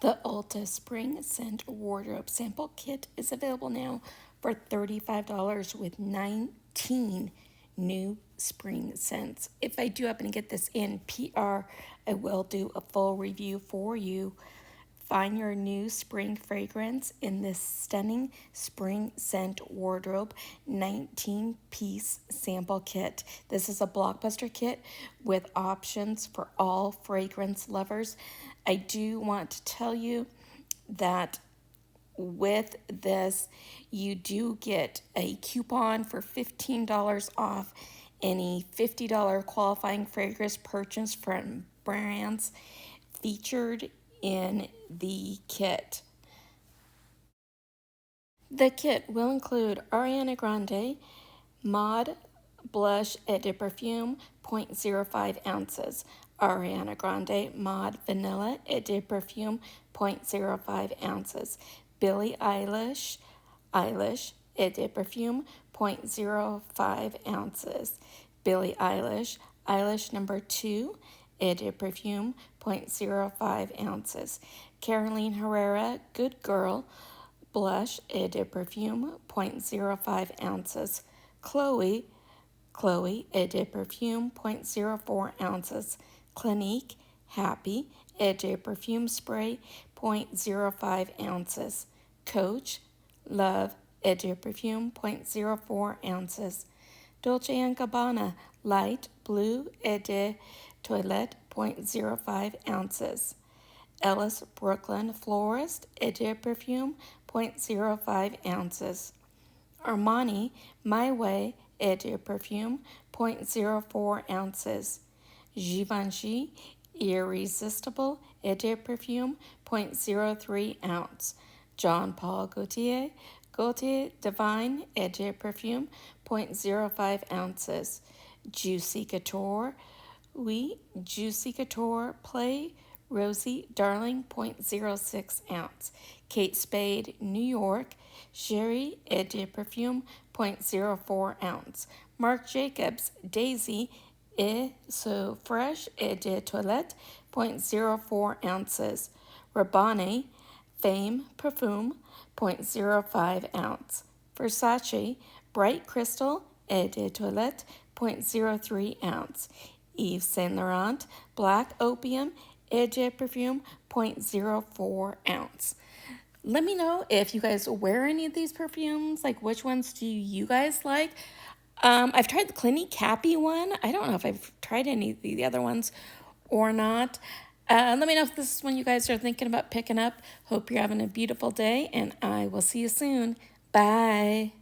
The ULTA Spring Scent Wardrobe Sample Kit is available now for $35 with 19 new spring scents. If I do happen to get this in PR, I will do a full review for you. Find your new spring fragrance in this stunning spring scent wardrobe 19-piece sample kit. This is a Blockbuster kit with options for all fragrance lovers. I do want to tell you that with this, you do get a coupon for $15 off any $50 qualifying fragrance purchase from brands featured in the kit. The kit will include Ariana Grande Mod Blush Eau de Perfume 0.05 ounces, Ariana Grande Mod Vanilla Eau de Perfume 0.05 ounces, Billie Eilish Eau de Perfume 0.05 ounces, Billie Eilish number 2 Eau de Perfume 0.05 ounces, Caroline Herrera Good Girl Blush Eau de Perfume 0.05 ounces, Chloe Eau de Perfume 0.04 ounces, Clinique Happy Eau de Perfume Spray 0.05 ounces, Coach Love Eau de Perfume 0.04 ounces, Dolce & Gabbana Light Blue Eau de Toilette 0.05 ounces, Ellis Brooklyn Florist Eau de Perfume 0.05 ounces, Armani My Way Eau de Perfume 0.04 ounces, Givenchy Irresistible Eau de Perfume 0.03 ounce, Jean Paul Gaultier Divine Eau de Perfume 0.05 ounces, Juicy Couture Juicy Couture Play Rosie Darling 0.06 ounce, Kate Spade New York Sherry Eau de Perfume 0.04 ounce, Marc Jacobs Daisy Eau So Fresh Eau de Toilette 0.04 ounces, Rabanne Fame Perfume 0.05 ounce, Versace Bright Crystal Eau de Toilette 0.03 ounce, Yves Saint Laurent Black Opium Eau de Perfume 0.04 ounce. Let me know if you guys wear any of these perfumes. Like, which ones do you guys like? I've tried the Clinique Happy one. I don't know if I've tried any of the other ones or not. Let me know if this is one you guys are thinking about picking up. Hope you're having a beautiful day, and I will see you soon. Bye.